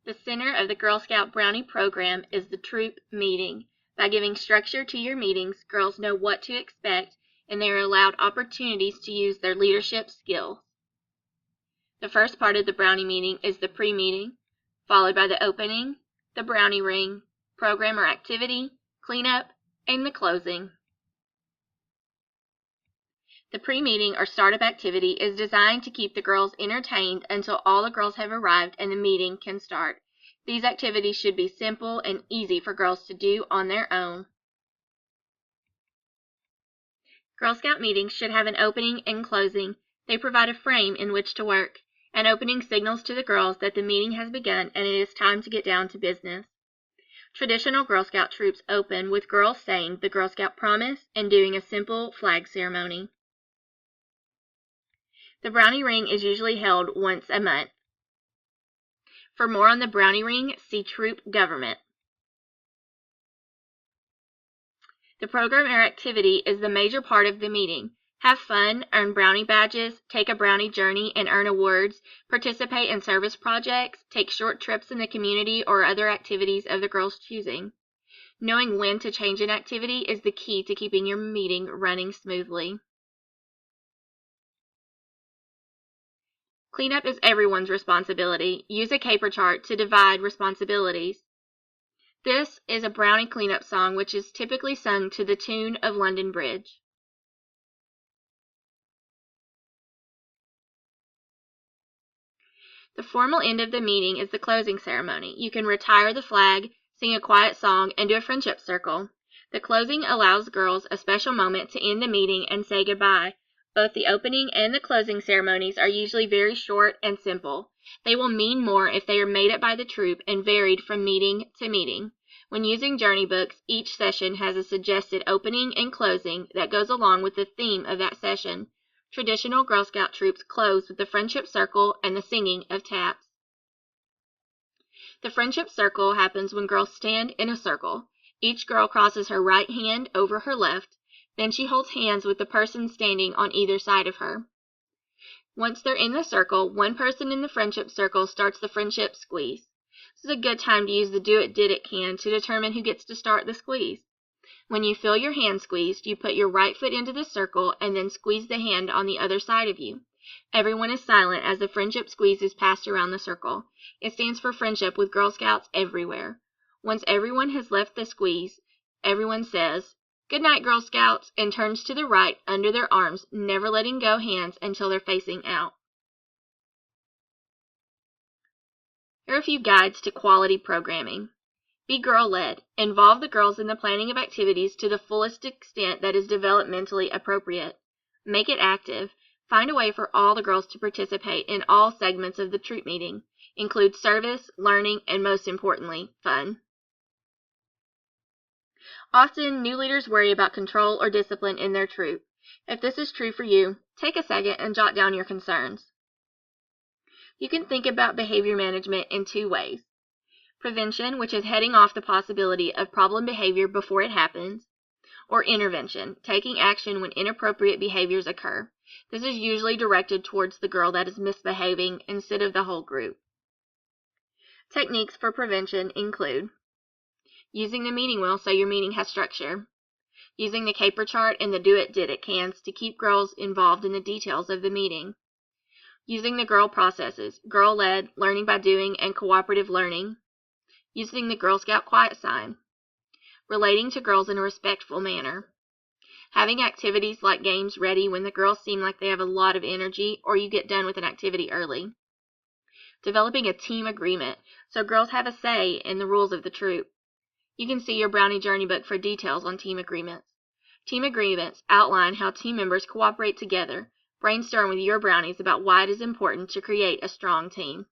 The center of the Girl Scout Brownie program is the troop meeting. By giving structure to your meetings, girls know what to expect, and they are allowed opportunities to use their leadership skills. The first part of the Brownie meeting is the pre-meeting, followed by the opening, the Brownie ring, program or activity, cleanup, and the closing. The pre-meeting or startup activity is designed to keep the girls entertained until all the girls have arrived and the meeting can start. These activities should be simple and easy for girls to do on their own. Girl Scout meetings should have an opening and closing. They provide a frame in which to work. An opening signals to the girls that the meeting has begun and it is time to get down to business. Traditional Girl Scout troops open with girls saying the Girl Scout promise and doing a simple flag ceremony. The Brownie ring is usually held once a month. For more on the Brownie ring, see Troop Government. The program or activity is the major part of the meeting. Have fun, earn Brownie badges, take a Brownie journey and earn awards, participate in service projects, take short trips in the community or other activities of the girls' choosing. Knowing when to change an activity is the key to keeping your meeting running smoothly. Cleanup is everyone's responsibility. Use a caper chart to divide responsibilities. This is a Brownie cleanup song which is typically sung to the tune of London Bridge. The formal end of the meeting is the closing ceremony. You can retire the flag, sing a quiet song, and do a friendship circle. The closing allows girls a special moment to end the meeting and say goodbye. Both the opening and the closing ceremonies are usually very short and simple. They will mean more if they are made up by the troop and varied from meeting to meeting. When using journey books, each session has a suggested opening and closing that goes along with the theme of that session. Traditional Girl Scout troops close with the friendship circle and the singing of taps. The friendship circle happens when girls stand in a circle. Each girl crosses her right hand over her left. Then she holds hands with the person standing on either side of her. Once they're in the circle, one person in the friendship circle starts the friendship squeeze. This is a good time to use the Do It Did It can to determine who gets to start the squeeze. When you feel your hand squeezed, you put your right foot into the circle and then squeeze the hand on the other side of you. Everyone is silent as the friendship squeeze is passed around the circle. It stands for friendship with Girl Scouts everywhere. Once everyone has left the squeeze, everyone says, "Good night, Girl Scouts," and turns to the right under their arms, never letting go hands until they're facing out. Here are a few guides to quality programming. Be girl-led. Involve the girls in the planning of activities to the fullest extent that is developmentally appropriate. Make it active. Find a way for all the girls to participate in all segments of the troop meeting. Include service, learning, and most importantly, fun. Often, new leaders worry about control or discipline in their troop. If this is true for you, take a second and jot down your concerns. You can think about behavior management in two ways. Prevention, which is heading off the possibility of problem behavior before it happens, or intervention, taking action when inappropriate behaviors occur. This is usually directed towards the girl that is misbehaving instead of the whole group. Techniques for prevention include using the meeting wheel so your meeting has structure, using the caper chart and the Do It Did It cans to keep girls involved in the details of the meeting, using the girl processes, girl-led, learning by doing, and cooperative learning, using the Girl Scout quiet sign, relating to girls in a respectful manner, having activities like games ready when the girls seem like they have a lot of energy or you get done with an activity early, developing a team agreement so girls have a say in the rules of the troop. You can see your Brownie Journey book for details on team agreements. Team agreements outline how team members cooperate together. Brainstorm with your brownies about why it is important to create a strong team.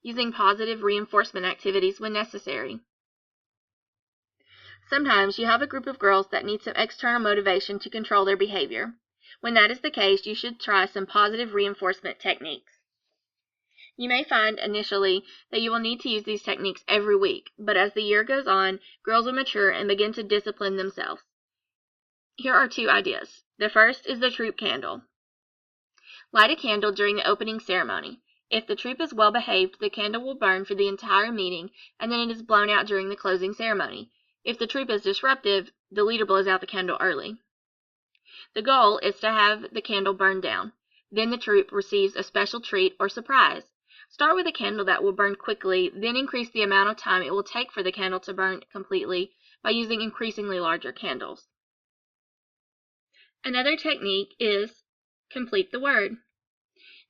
Using positive reinforcement activities when necessary. Sometimes you have a group of girls that need some external motivation to control their behavior. When that is the case, you should try some positive reinforcement techniques. You may find initially that you will need to use these techniques every week, but as the year goes on, girls will mature and begin to discipline themselves. Here are two ideas. The first is the troop candle. Light a candle during the opening ceremony. If the troop is well behaved, the candle will burn for the entire meeting, and then it is blown out during the closing ceremony. If the troop is disruptive, the leader blows out the candle early. The goal is to have the candle burn down. Then the troop receives a special treat or surprise. Start with a candle that will burn quickly, then increase the amount of time it will take for the candle to burn completely by using increasingly larger candles. Another technique is complete the word.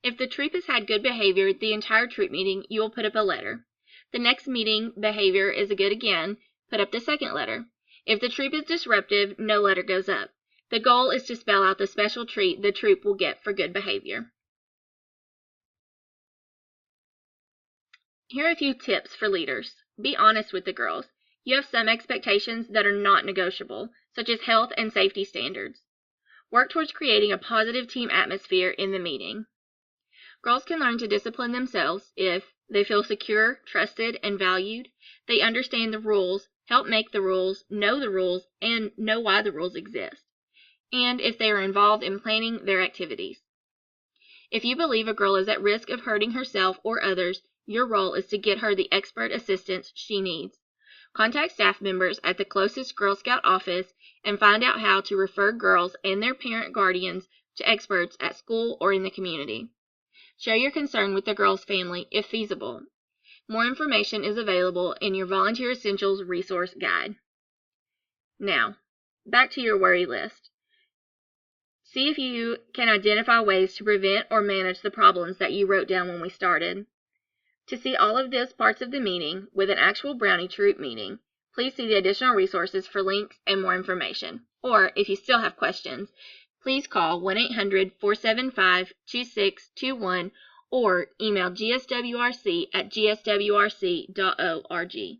If the troop has had good behavior the entire troop meeting, you will put up a letter. The next meeting behavior is good again, put up the second letter. If the troop is disruptive, no letter goes up. The goal is to spell out the special treat the troop will get for good behavior. Here are a few tips for leaders. Be honest with the girls. You have some expectations that are not negotiable, such as health and safety standards. Work towards creating a positive team atmosphere in the meeting. Girls can learn to discipline themselves if they feel secure, trusted, and valued. They understand the rules, help make the rules, and know why the rules exist. And if they are involved in planning their activities. If you believe a girl is at risk of hurting herself or others, your role is to get her the expert assistance she needs. Contact staff members at the closest Girl Scout office and find out how to refer girls and their parent guardians to experts at school or in the community. Share your concern with the girl's family if feasible. More information is available in your Volunteer Essentials resource guide. Now, back to your worry list. See if you can identify ways to prevent or manage the problems that you wrote down when we started. To see all of these parts of the meeting with an actual Brownie troop meeting, please see the additional resources for links and more information. Or, if you still have questions, please call 1-800-475-2621 or email gswrc@gswrc.org.